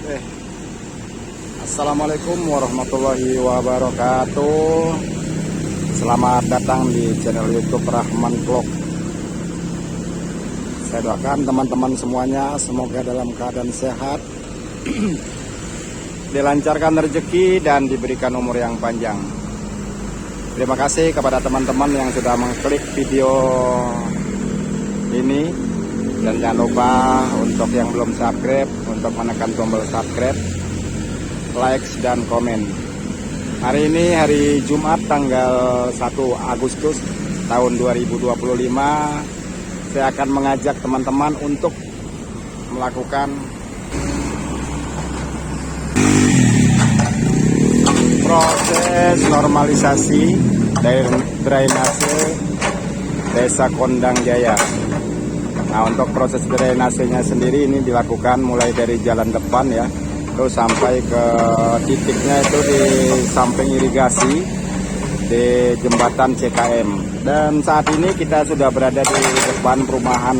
Eh, Assalamualaikum warahmatullahi wabarakatuh. Selamat datang di channel YouTube Rahman Vlog. Saya doakan teman-teman semuanya semoga dalam keadaan sehat, dilancarkan rezeki dan diberikan umur yang panjang. Terima kasih kepada teman-teman yang sudah mengklik video ini, dan jangan lupa untuk yang belum subscribe untuk menekan tombol subscribe, likes dan komen. Hari ini hari Jumat tanggal 1 Agustus tahun 2025. Saya akan mengajak teman-teman untuk melakukan proses normalisasi drainase Desa Kondang Jaya. Nah, untuk proses drainasenya sendiri ini dilakukan mulai dari jalan depan ya, terus sampai ke titiknya itu di samping irigasi di jembatan CKM. Dan saat ini kita sudah berada di depan perumahan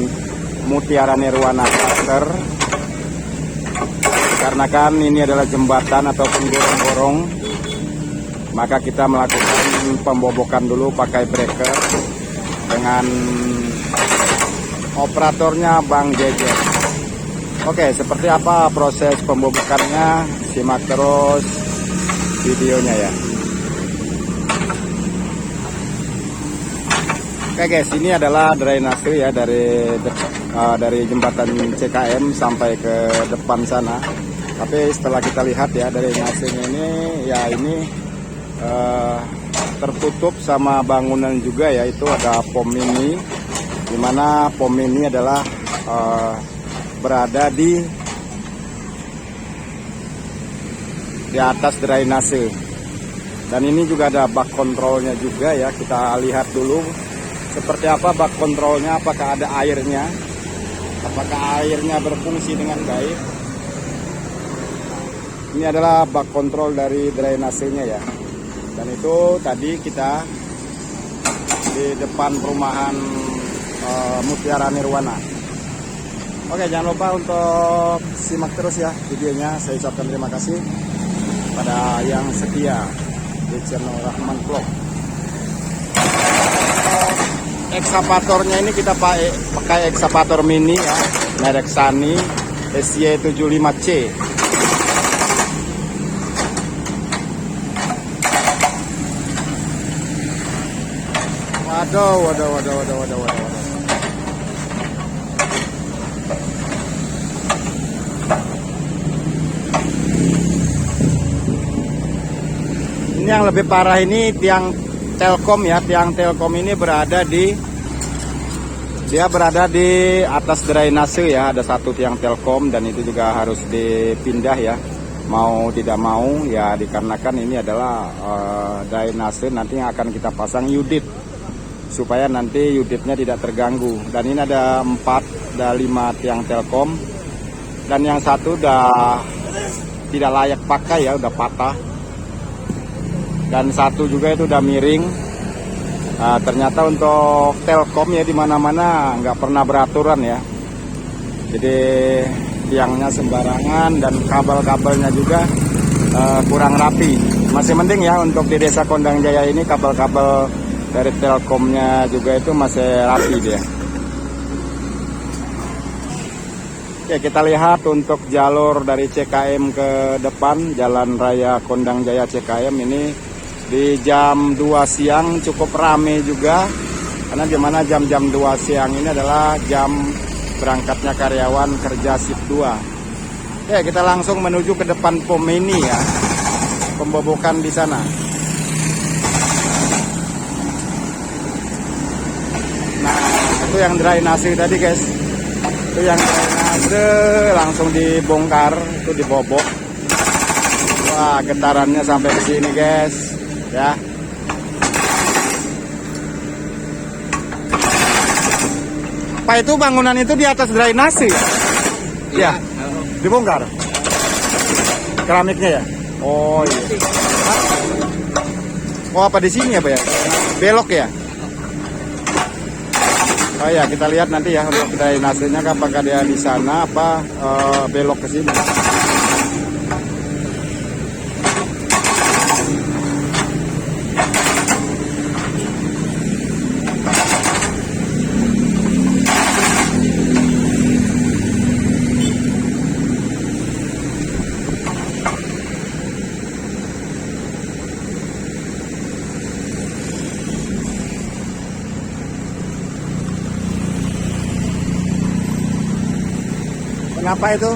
Mutiara Nirwana Cluster. Karena kan ini adalah jembatan ataupun gorong-gorong, maka kita melakukan pembobokan dulu pakai breaker dengan operatornya Bang Jejer. Oke, seperti apa proses pembobokannya? Simak terus videonya ya. Oke guys, ini adalah drainase ya dari jembatan CKM sampai ke depan sana. Tapi setelah kita lihat ya, drainasenya ini ya ini tertutup sama bangunan juga ya. Itu ada pom mini, dimana pom ini adalah berada di atas drainase. Dan ini juga ada bak kontrolnya juga ya. Kita lihat dulu seperti apa bak kontrolnya, apakah ada airnya, apakah airnya berfungsi dengan baik. Ini adalah bak kontrol dari drainasenya ya. Dan itu tadi kita di depan perumahan Mutiara Nirwana. Oke, jangan lupa untuk simak terus ya videonya. Saya ucapkan terima kasih pada yang setia di channel Rahman Vlog. Ekskavatornya ini kita pakai ekskavator mini ya, merek Sani SY75C. Waduh. Ini yang lebih parah ini tiang Telkom ya. Tiang Telkom ini berada di atas drainase ya. Ada satu tiang Telkom dan itu juga harus dipindah ya, mau tidak mau ya, dikarenakan ini adalah drainase nanti yang akan kita pasang unit supaya nanti unitnya tidak terganggu. Dan ini ada 5 tiang Telkom, dan yang satu udah tidak layak pakai ya, udah patah. Dan satu juga itu udah miring. Nah, ternyata untuk Telkom ya di mana-mana nggak pernah beraturan ya. Jadi tiangnya sembarangan dan kabel-kabelnya juga kurang rapi. Masih mending ya untuk di Desa Kondang Jaya ini kabel-kabel dari Telkomnya juga itu masih rapi dia. Oke, kita lihat untuk jalur dari CKM ke depan, Jalan Raya Kondang Jaya CKM ini di jam 2 siang cukup rame juga, karena dimana jam-jam 2 siang ini adalah jam berangkatnya karyawan kerja shift 2. Oke, kita langsung menuju ke depan pom ini ya, pembobokan di sana. Nah, itu yang drainase tadi guys, itu yang drainase langsung dibongkar, itu dibobok. Wah, getarannya sampai ke sini guys ya. Pak, itu bangunan itu di atas drainase ya? Iya, dibongkar keramiknya ya. Oh iya. Oh, apa di sini ya Pak ya? Belok ya? Oh ya, kita lihat nanti ya untuk drainasenya apakah dia di sana apa belok ke sini. Kenapa itu?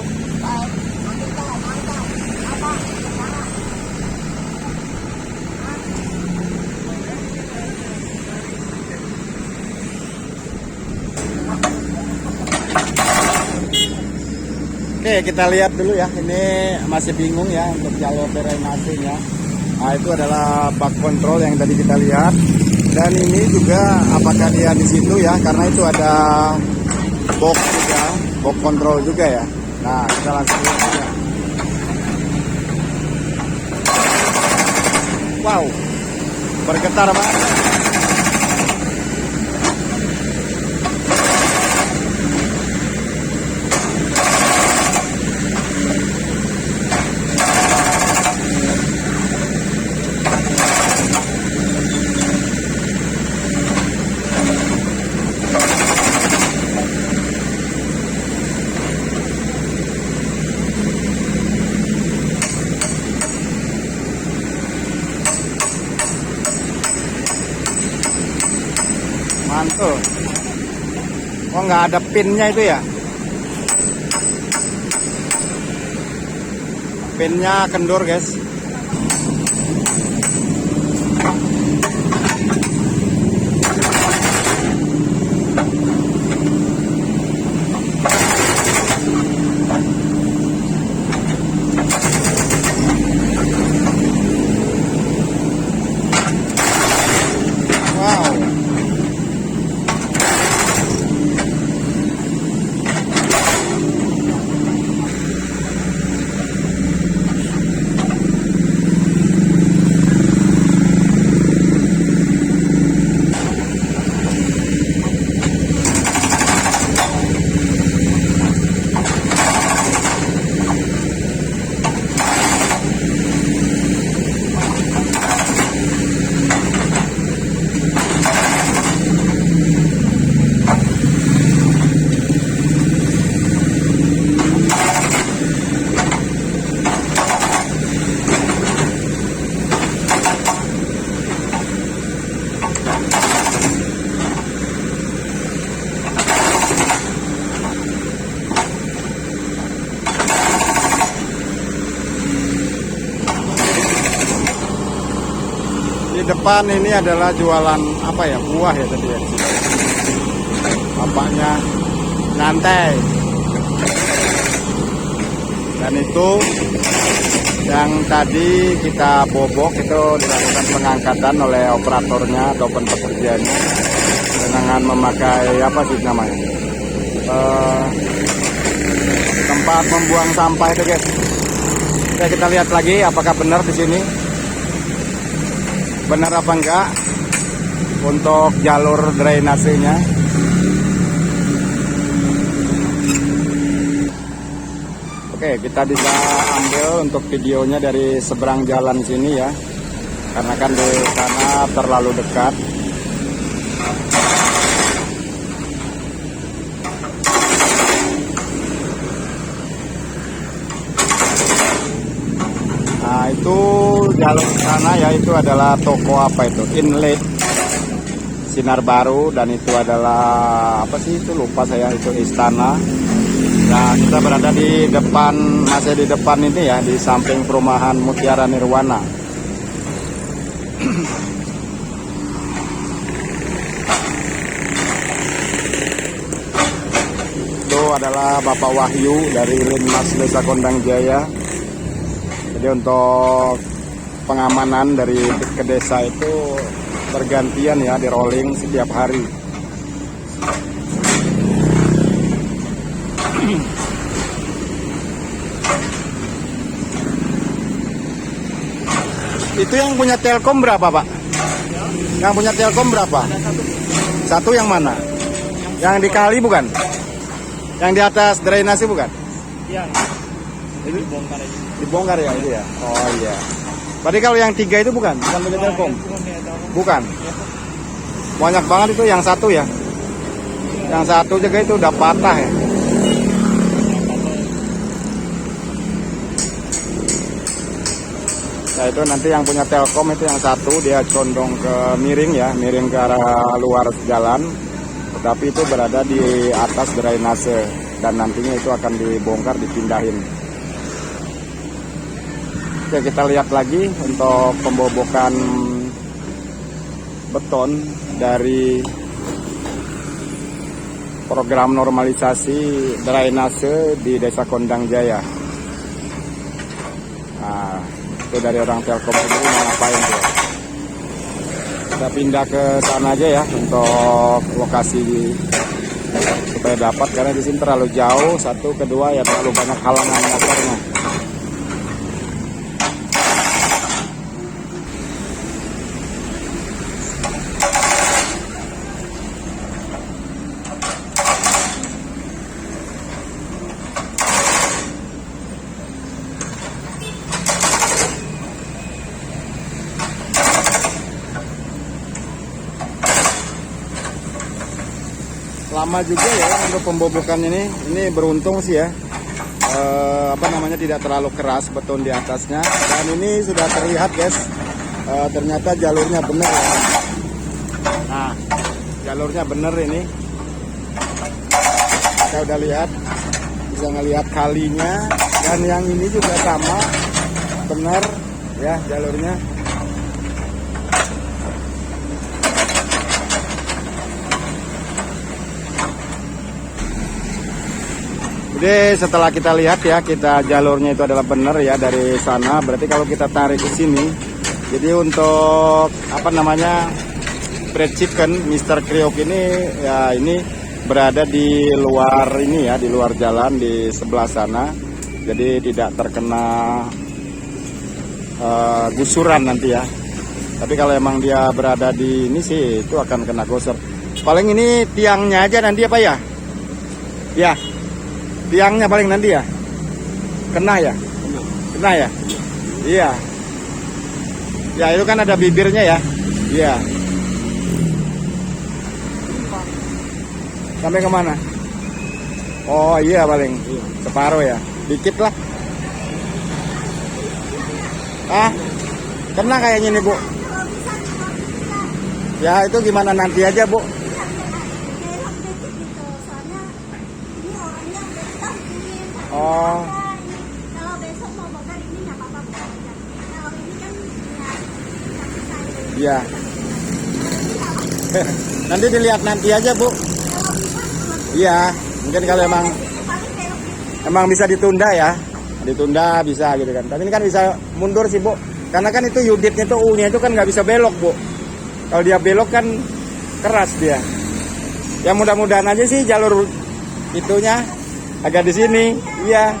Oke, kita lihat dulu ya. Ini masih bingung ya untuk jalur drainasenya. Nah, itu adalah bak kontrol yang tadi kita lihat. Dan ini juga apakah dia di situ ya? Karena itu ada box juga, box kontrol juga ya. Nah, kita langsung lihat aja. Wow, bergetar banget. Mantul. Oh, nggak ada pinnya itu ya? Pinnya kendur, guys. Wow. Di depan ini adalah jualan apa ya, buah ya tadi ya. Tampaknya nyantai. Dan itu yang tadi kita bobok itu dilakukan pengangkatan oleh operatornya ataupun pekerjanya dengan memakai apa sih namanya, tempat membuang sampah itu, guys. Oke, kita lihat lagi apakah benar di sini. Benar apa enggak untuk jalur drainasenya. Oke, kita bisa ambil untuk videonya dari seberang jalan sini ya, karena kan di sana terlalu dekat. Nah, itu jalur sana ya, itu adalah toko apa itu, Inlet Sinar Baru, dan itu adalah apa sih itu, lupa saya, itu istana. Nah, kita berada di depan, masih di depan ini ya, di samping perumahan Mutiara Nirwana. Itu adalah Bapak Wahyu dari Linmas Desa Kondang Jaya. Jadi untuk pengamanan dari ke desa itu bergantian ya, di rolling setiap hari. Itu yang punya Telkom berapa, Pak? Yang punya Telkom berapa? Satu yang mana? Yang di kali bukan? Yang di atas drainasi bukan? Iya. Itu dibongkar aja. dibongkar ya itu ya. Oh iya. Berarti kalau yang 3 itu bukan punya Telkom? Bukan. Banyak banget itu yang satu ya. Yang satu juga itu udah patah ya. Nah itu nanti yang punya Telkom itu yang satu dia condong ke miring ya, miring ke arah luar jalan. Tetapi itu berada di atas drainase dan nantinya itu akan dibongkar, dipindahin. Oke, kita lihat lagi untuk pembobokan beton dari program normalisasi drainase di Desa Kondang Jaya. Nah, itu dari orang Telkom sendiri mau ngapain tuh? Kita pindah ke sana aja ya untuk lokasi supaya dapat, karena di sini terlalu jauh, satu, kedua ya terlalu banyak halangan motornya. Lama juga ya untuk pembobokan ini beruntung sih ya, tidak terlalu keras beton di atasnya, dan ini sudah terlihat guys, ternyata jalurnya benar ya. Nah jalurnya benar ini, kita udah lihat, bisa ngelihat kalinya, dan yang ini juga sama benar ya jalurnya. Jadi setelah kita lihat ya, kita jalurnya itu adalah benar ya dari sana. Berarti kalau kita tarik ke sini, jadi untuk fried chicken Mr. Kriok ini ya ini berada di luar ini ya, di luar jalan di sebelah sana. Jadi tidak terkena gusuran nanti ya. Tapi kalau emang dia berada di ini sih itu akan kena gosor. Paling ini tiangnya aja nanti apa ya? Ya. Tiangnya paling nanti ya kena ya, kena ya, iya, ya itu kan ada bibirnya ya, iya. Sampai kemana? Oh iya paling separuh ya, dikit lah. Ah, kena kayaknya nih Bu. Ya itu gimana nanti aja Bu. Oh. Kalau besok mau bongkar ini nggak apa-apa buka aja. Kalau ini kan Iya. Nanti dilihat nanti aja Bu. Iya, mungkin kalau emang bisa ditunda ya, ditunda bisa gitu kan. Tapi ini kan bisa mundur sih Bu, karena kan itu unitnya itu U-nya itu kan nggak bisa belok Bu. Kalau dia belok kan keras dia. Ya mudah-mudahan aja sih jalur itunya agak di sini, iya.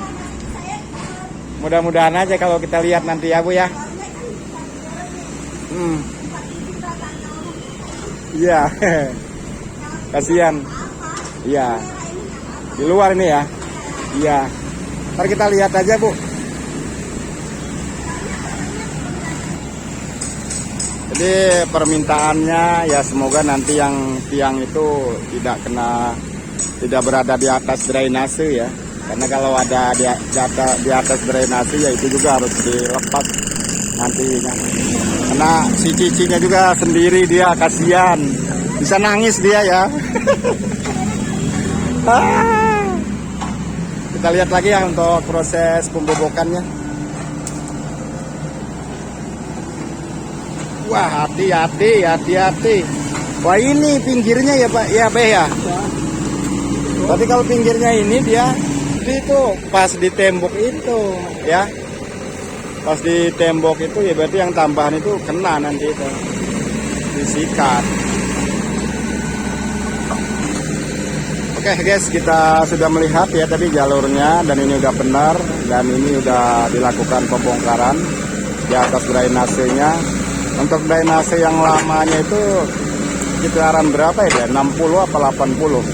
Mudah-mudahan aja kalau kita lihat nanti ya Bu ya. Iya, kasihan. Iya, di luar ini ya. Iya, ntar kita lihat aja Bu. Jadi permintaannya ya semoga nanti yang tiang itu tidak berada di atas drainase ya, karena kalau ada di atas drainase ya itu juga harus dilepas nantinya, karena si cicinya juga sendiri, dia kasihan, bisa nangis dia ya. Kita lihat lagi ya untuk proses pembobokannya. Wah, hati-hati. Wah, ini pinggirnya ya Pak, ya Pak ya. Tapi kalau pinggirnya ini dia itu pas di tembok itu ya, pas di tembok itu ya berarti yang tambahan itu kena nanti itu disikat. Oke guys, kita sudah melihat ya tadi jalurnya, dan ini udah benar, dan ini udah dilakukan pembongkaran di atas drainasenya. Untuk drainase yang lamanya itu sekitaran berapa ya, 60 apa 80.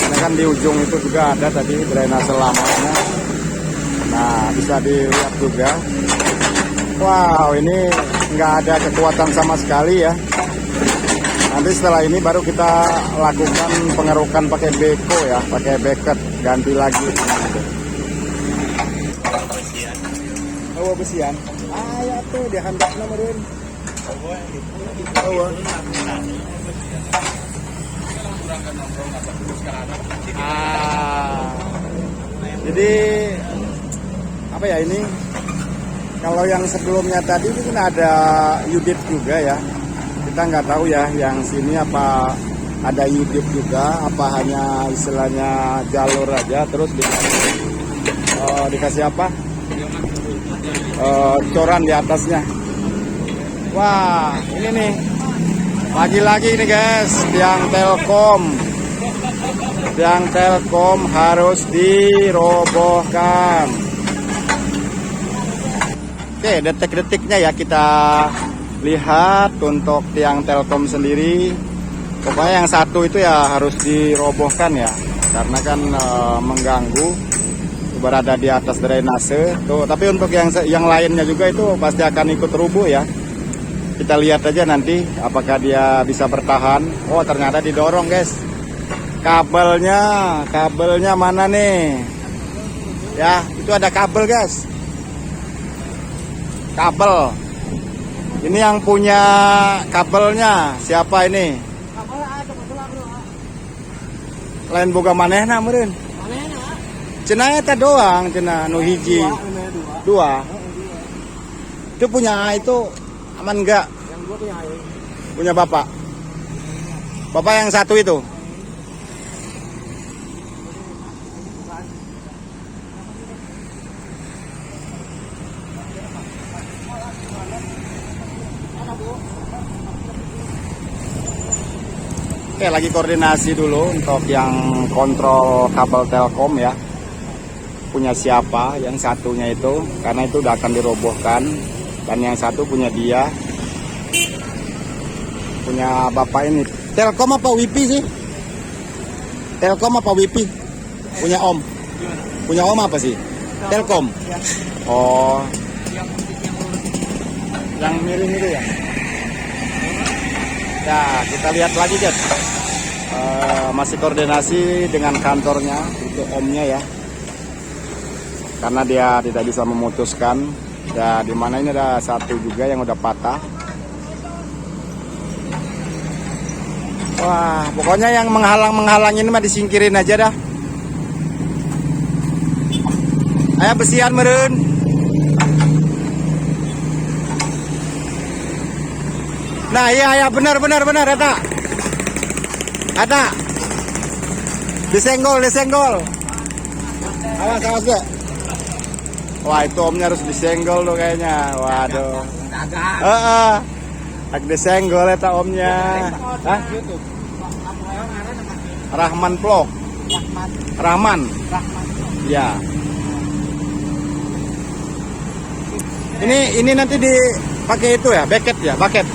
Ini kan di ujung itu juga ada tadi drainase lamanya. Nah di bisa dilihat juga. Wow, ini nggak ada kekuatan sama sekali ya. Nanti setelah ini baru kita lakukan pengerukan pakai beko ya, pakai beket, ganti lagi. Oh, besian. Ah, ya tuh dia handapnya meureun. Oh. Jadi apa ya ini? Kalau yang sebelumnya tadi itu kan ada Yudit juga ya. Kita nggak tahu ya yang sini apa ada Yudit juga, apa hanya istilahnya jalur aja terus dikasih apa? Coran di atasnya. Wah, ini nih. Lagi-lagi nih guys, tiang Telkom. Tiang Telkom harus dirobohkan. Oke, detik-detiknya ya kita lihat untuk tiang Telkom sendiri. Pokoknya yang satu itu ya harus dirobohkan ya, karena kan mengganggu berada di atas drainase. Tuh, tapi untuk yang lainnya juga itu pasti akan ikut rubuh ya. Kita lihat aja nanti apakah dia bisa bertahan. Oh, ternyata didorong guys. Kabelnya mana nih? Ya, itu ada kabel guys. Kabel. Ini yang punya kabelnya siapa ini? Lain boga manehna meureun. Cenah eta doang, cenah nu hiji. Dua. Itu punya itu aman enggak? Yang dua punya air. Punya Bapak. Bapak yang satu itu. Oke, lagi koordinasi dulu untuk yang kontrol kabel Telkom ya. Punya siapa yang satunya itu, karena itu udah akan dirobohkan. Dan yang satu punya dia. Punya Bapak ini. Telkom apa WiFi sih? Telkom apa WiFi? Punya Om. Punya Om apa sih? Telkom. Oh. Yang miring itu ya? Nah, kita lihat lagi guys. Masih koordinasi dengan kantornya, itu Omnya ya. Karena dia tidak bisa memutuskan. Ya, di mana ini ada satu juga yang udah patah. Wah, pokoknya yang menghalang ini mah disingkirin aja dah. Ayo besian meureun. Nah, iya benar eta. Ada. Disenggol. Awas deh. Wah, itu Omnya harus disenggol tuh kayaknya. Waduh. Lagi disenggol eta Omnya. Hah? Rahman Vlog. Rahman. Ya. Ini nanti dipakai itu ya, bucket ya, bucket.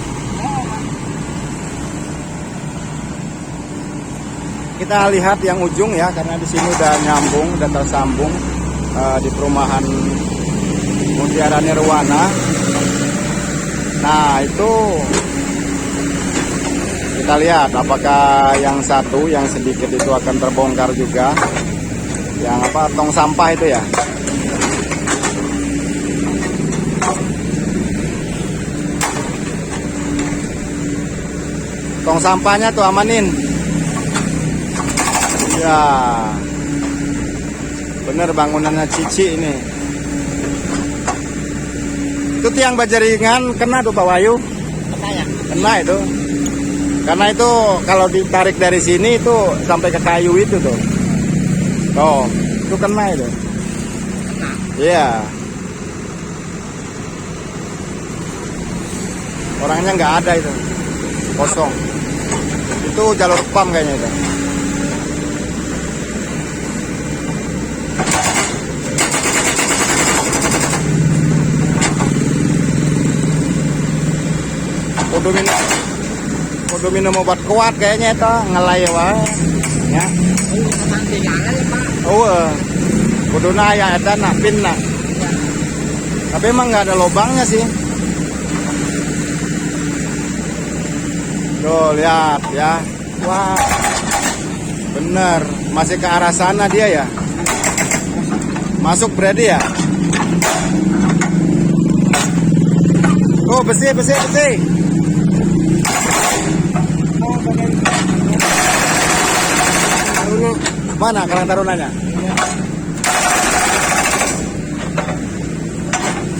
Kita lihat yang ujung ya, karena di sini udah nyambung, udah tersambung di perumahan Mutiara Nirwana. Nah, itu kita lihat apakah yang satu, yang sedikit itu akan terbongkar juga. Yang apa, tong sampah itu ya. Tong sampahnya tuh amanin. Ya, bener bangunannya Cici ini. Itu tiang bajaringan kena tuh Pak Wahyu. Kena itu. Karena itu kalau ditarik dari sini itu sampai ke kayu itu tuh. Tuh, itu kena itu. Iya. Orangnya nggak ada itu. Kosong. Itu jalur PAM kayaknya itu. Kudu minum obat kuat kayaknya itu ngelay wae ya. Oh, kudu aya eta na pin na. Tapi emang nggak ada lubangnya sih. Tuh lihat ya. Wah, bener, masih ke arah sana dia ya. Masuk berarti ya. Oh, besi. Mana Karang Tarunanya?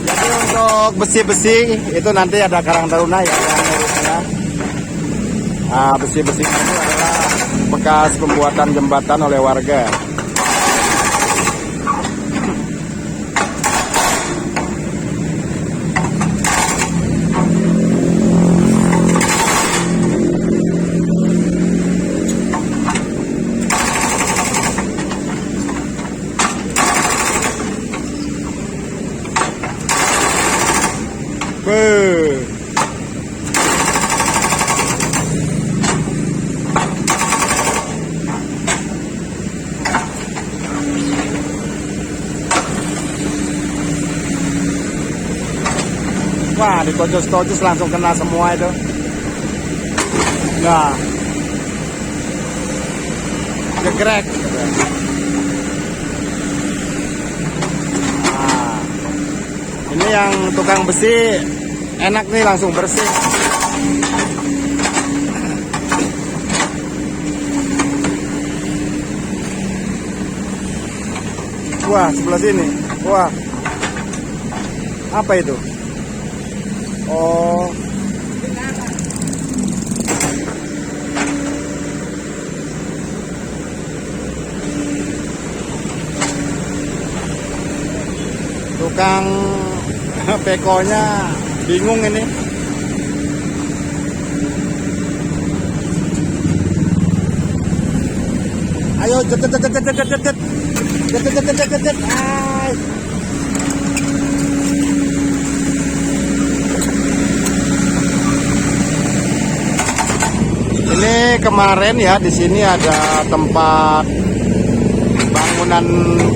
Jadi untuk besi-besi itu nanti ada Karang Taruna ya yang ngurusnya. Nah, besi-besi itu adalah bekas pembuatan jembatan oleh warga. Wah, ditojos-tojos langsung kena semua itu. Nah, gegrek. Nah, ini yang tukang besi enak nih, langsung bersih. Wah, sebelah sini. Wah, apa itu? Oh, tukang pekonya bingung ini. Ayo jet. Ay. Ini kemarin ya, di sini ada tempat bangunan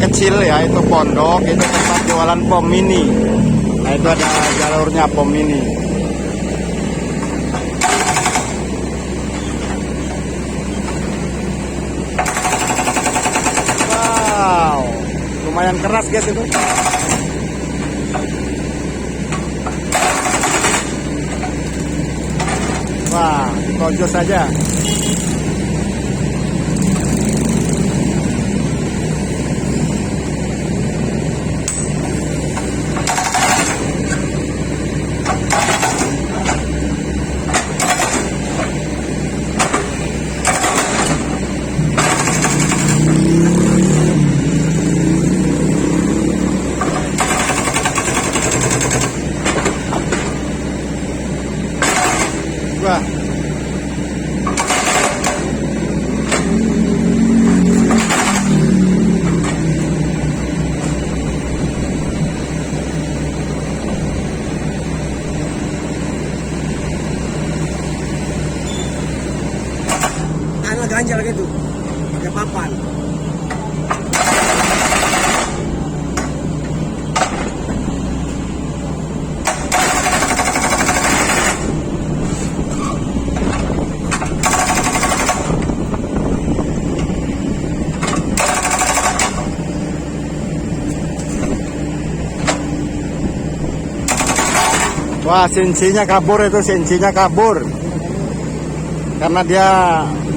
kecil ya, itu pondok, itu tempat jualan pom mini. Nah, itu ada jalurnya pom mini. Wow, lumayan keras guys itu. Wah, tojos saja. Wah. Anak ganjal gitu, pakai papan. Wah, sensinya kabur itu, sensinya kabur. Karena dia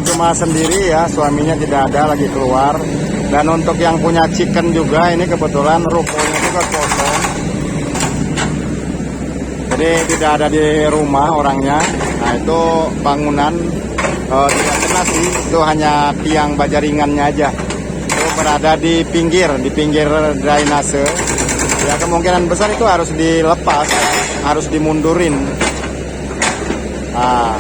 cuma sendiri ya, suaminya tidak ada, lagi keluar. Dan untuk yang punya chicken juga, ini kebetulan rukonya juga kosong. Jadi tidak ada di rumah orangnya. Nah, itu bangunan tidak kena sih, itu hanya tiang baja ringannya aja. Itu berada di pinggir drainase. Ya, kemungkinan besar itu harus dilepas, harus dimundurin. Nah,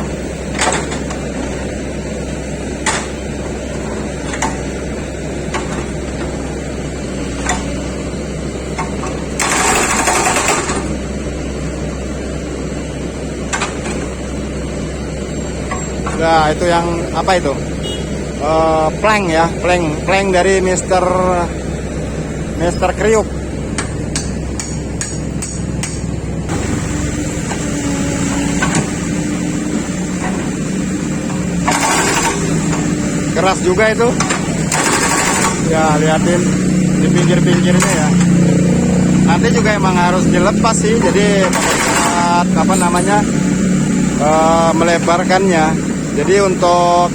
nah itu yang apa itu? Plank ya, plank dari Mr. Kriuk. keras juga itu. Ya liatin di pinggir-pinggirnya ya. Nanti juga emang harus dilepas sih, jadi saat apa namanya melebarkannya. Jadi untuk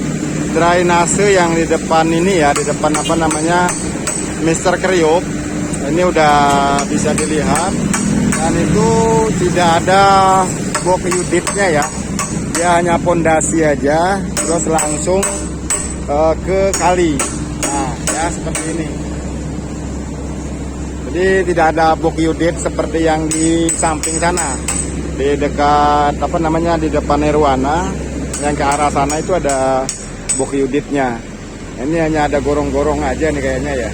drainase yang di depan ini ya, di depan apa namanya Mister Kriuk, ini udah bisa dilihat, dan itu tidak ada box unitnya ya, dia hanya pondasi aja, terus langsung ke kali. Nah ya seperti ini. Jadi tidak ada box unit seperti yang di samping sana, di dekat apa namanya di depan Nirwana, yang ke arah sana itu ada box unitnya. Ini hanya ada gorong-gorong aja nih kayaknya ya.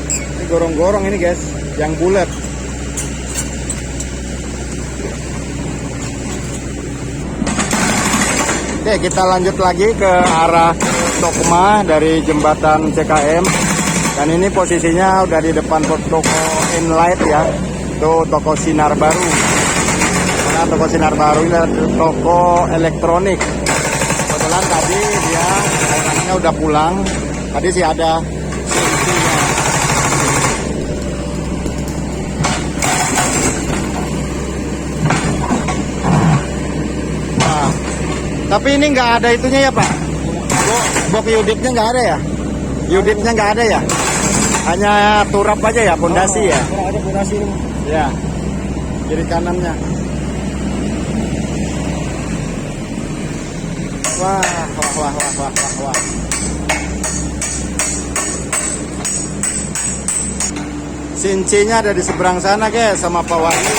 Ini gorong-gorong ini guys, yang bulat. Oke, kita lanjut lagi ke arah Tokma dari jembatan CKM. Dan ini posisinya udah di depan toko Enlight ya. Itu toko Sinar Baru. Karena toko Sinar Baru ini adalah toko elektronik. Kebetulan tadi dia orangnya udah pulang. Tadi sih ada sisinya. Nah, tapi ini nggak ada itunya ya Pak? Box unitnya nggak ada ya? Unitnya nggak ada ya? Hanya turap aja ya, pondasi ya? Ada pondasi ini. Ya, kiri kanannya. Wah. Sincinya ada di seberang sana guys, sama Pak Wahyu.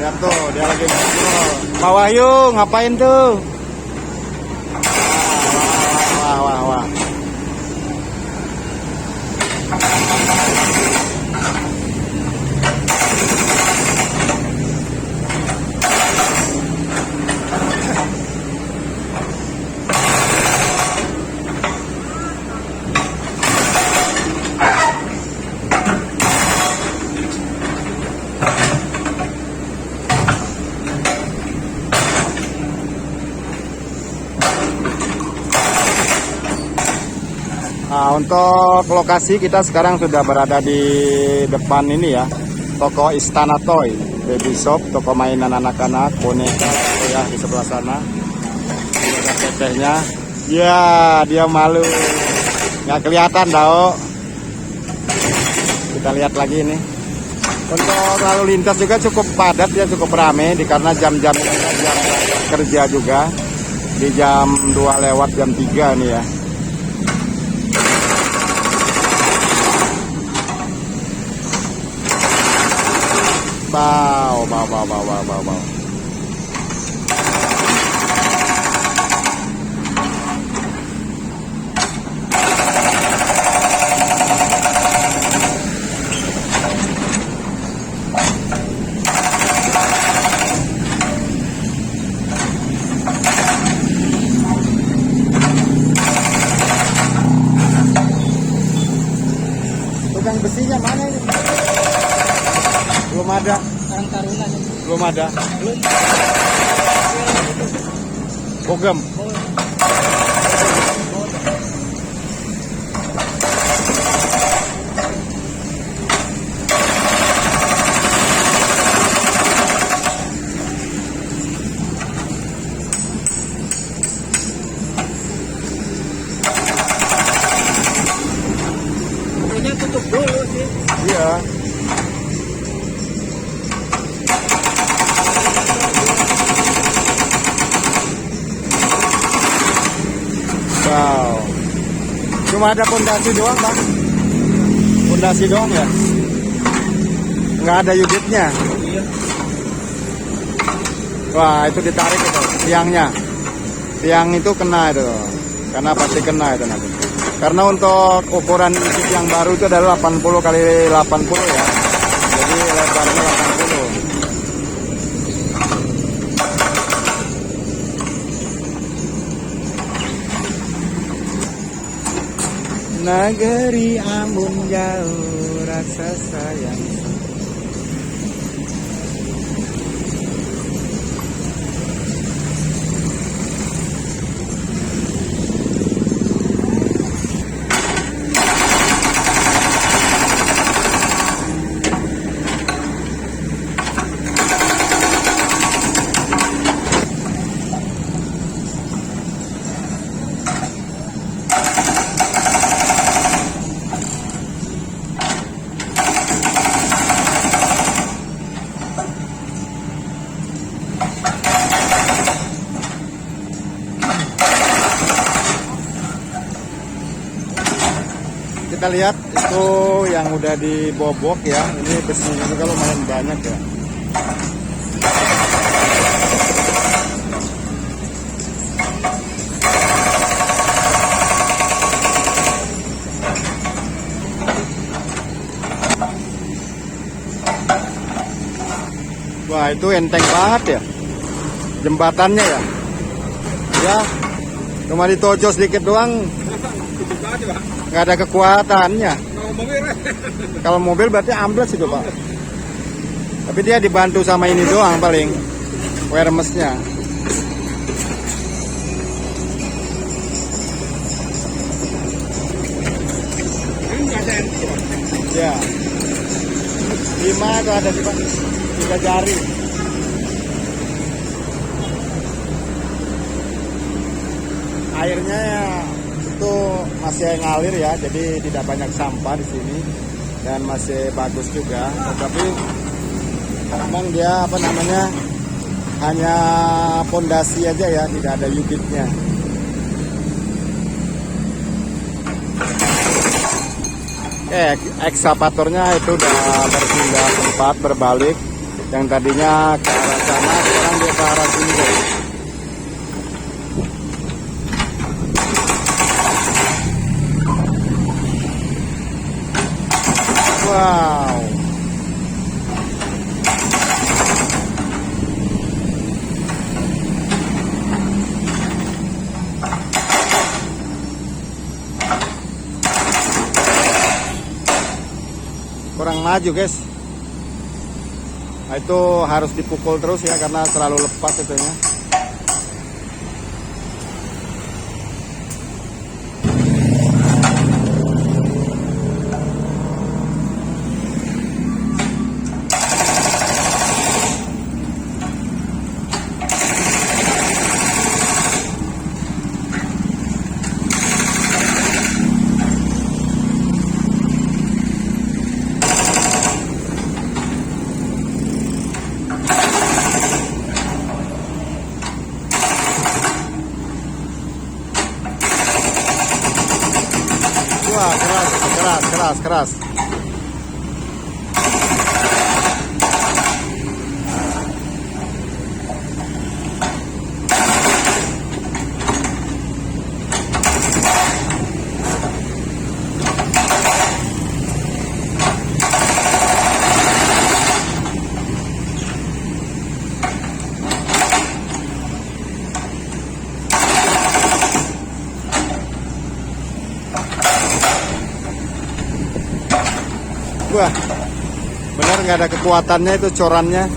Lihat tuh, dia lagi ngobrol. Pak Wahyu, ngapain tuh? Wah. Nah, untuk lokasi kita sekarang sudah berada di depan ini ya, toko Istana Toy, baby shop, toko mainan anak-anak, boneka ya di sebelah sana. Ada tetehnya, ya dia malu, nggak kelihatan tau. Kita lihat lagi ini. Untuk lalu lintas juga cukup padat ya, cukup ramai, karena jam-jam jam kerja juga di jam 2 lewat jam 3 nih ya. Bau. Tukang besinya mana ini? Belum ada. Karang Taruna. Belum ada. Bogem. Kayaknya tutup dulu sih. Iya. Wow. Cuma ada pondasi doang, Bang. Pondasi doang ya? Nggak ada unitnya. Iya. Wah, itu ditarik itu tiangnya. Tiang itu kena itu. Karena pasti kena itu nanti. Karena untuk ukuran unit yang baru itu adalah 80 kali 80 ya. Jadi lebarnya 80. Nagari Ambon jauh rasa sayang. kita lihat itu yang udah dibobok ya. Ini besinya juga lumayan banyak ya. Wah, itu enteng banget ya jembatannya ya. Ya, cuma ditojo sedikit doang, nggak ada kekuatannya. Kalau mobil berarti ambles itu Pak. Tapi dia dibantu sama ini doang paling, wiremesnya. Ya, 5 atau ada sih Pak, 3 jari. Airnya ya, itu masih ngalir ya, jadi tidak banyak sampah di sini dan masih bagus juga. Tetapi memang dia apa namanya hanya pondasi aja ya, tidak ada unitnya. Ekskavatornya itu udah berpindah tempat, berbalik. Yang tadinya ke arah sana, sekarang dia ke arah sini guys. Wow. Kurang maju guys. Nah, itu harus dipukul terus ya karena terlalu lepas itunya. Wah, keras. Wah, benar nggak ada kekuatannya itu corannya.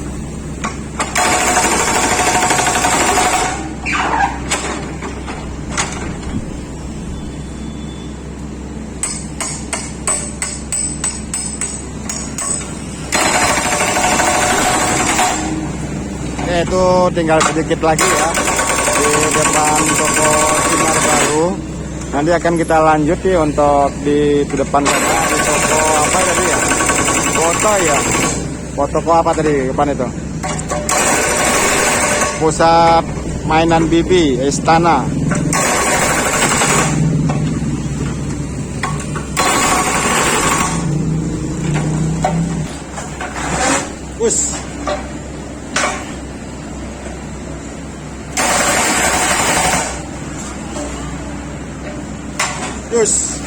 Oke, itu tinggal sedikit lagi ya di depan toko Sinar Baru. Nanti akan kita lanjut ya untuk di depan sana di toko apa tadi ya? Foto ya. Toko apa tadi depan itu? Pusat mainan Bibi, Istana. Us. Terus,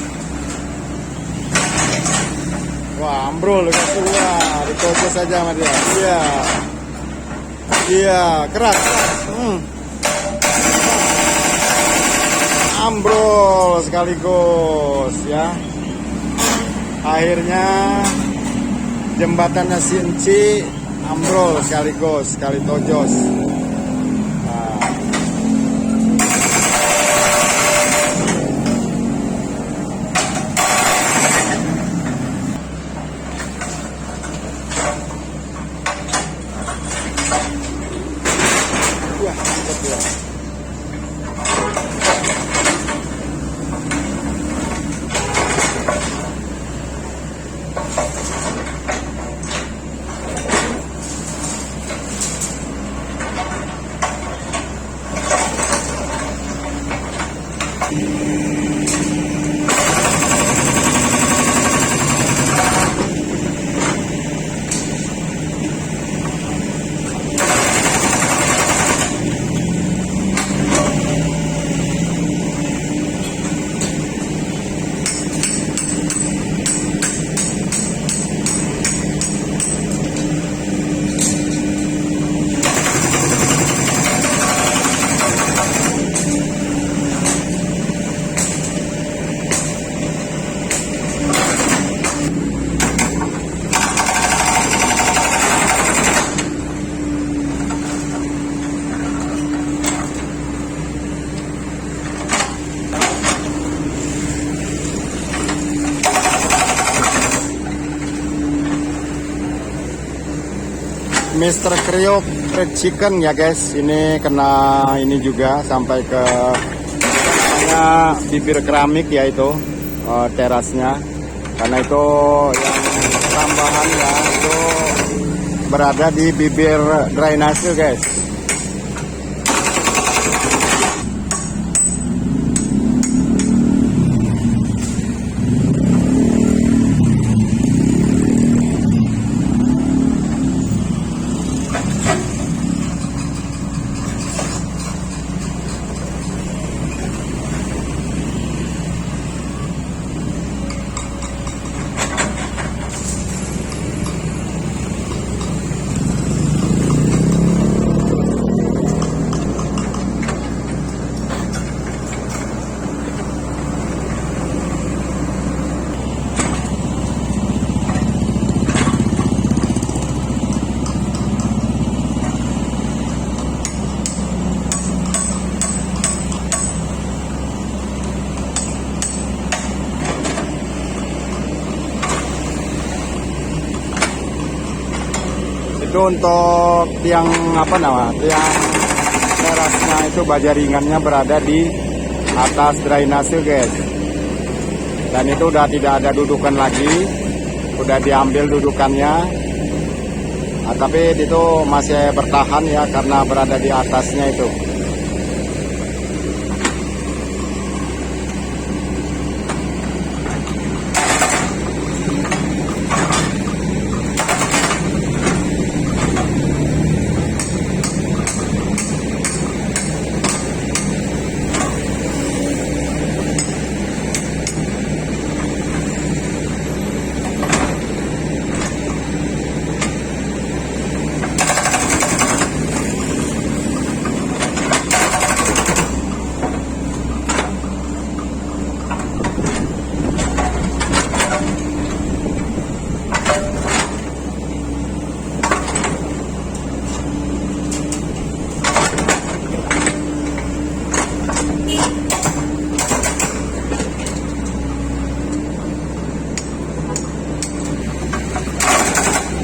wah ambrol guys, wah ditocok saja sama dia. Iya, keras. Ambrol sekaligus ya. Akhirnya jembatannya Sinci ambrol sekaligus, sekali tojos. Mr. Kriok Fried Chicken ya guys. Ini kena ini juga sampai ke bibir keramik yaitu terasnya. Karena itu yang tambahan ya itu berada di bibir drainase guys. Itu untuk tiang tiang terasnya itu baja ringannya berada di atas drainase guys. Dan itu udah tidak ada dudukan lagi, udah diambil dudukannya. Nah, tapi itu masih bertahan ya karena berada di atasnya itu.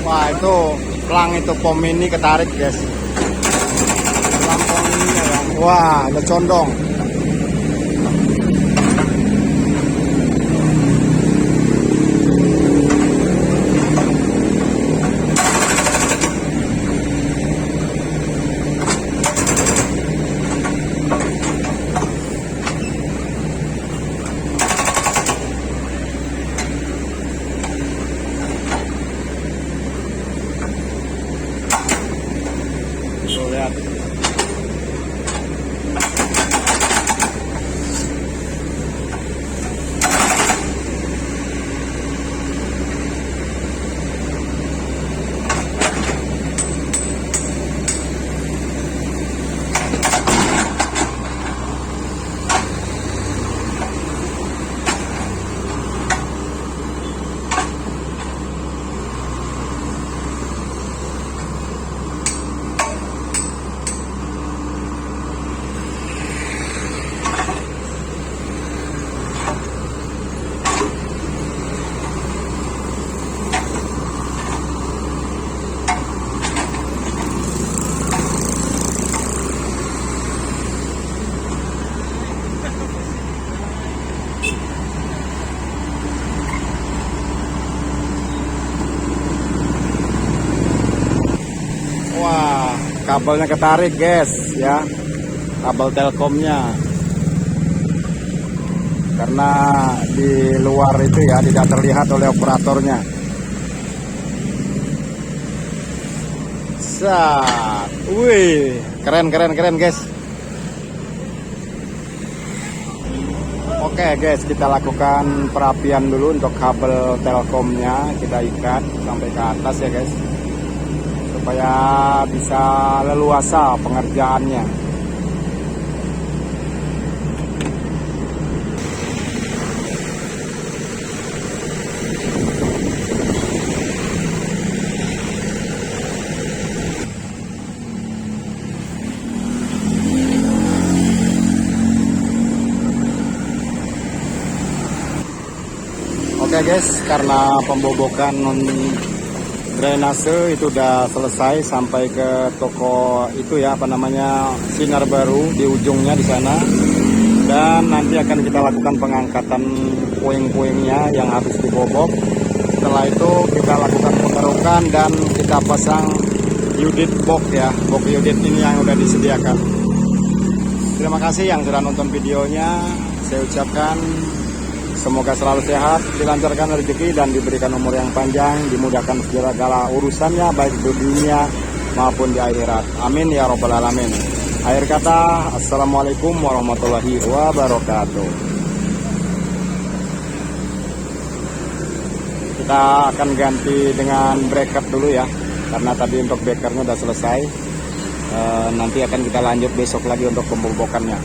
Wah itu pelang itu pom ini ketarik guys. Pelang pom ini ya. Wah ada condong. Tuh lihat. Kabelnya ketarik guys ya, kabel telkomnya, karena di luar itu ya tidak terlihat oleh operatornya. Sat, wih, keren guys. Oke guys, kita lakukan perapian dulu untuk kabel telkomnya, kita ikat sampai ke atas ya guys, supaya bisa leluasa pengerjaannya. Oke guys, karena pembobokan drainase itu udah selesai sampai ke toko itu ya, apa namanya, Sinar Baru di ujungnya di sana. Dan nanti akan kita lakukan pengangkatan puing-puingnya yang harus dibobok. Setelah itu kita lakukan pengerukan dan kita pasang unit box ya, box unit ini yang udah disediakan. Terima kasih yang sudah nonton videonya. Saya ucapkan semoga selalu sehat, dilancarkan rezeki dan diberikan umur yang panjang, dimudahkan segala urusannya baik di dunia maupun di akhirat. Amin ya robbal alamin. Akhir kata, assalamualaikum warahmatullahi wabarakatuh. Kita akan ganti dengan bracket dulu ya, karena tadi untuk breakernya udah selesai. Nanti akan kita lanjut besok lagi untuk pembobokannya.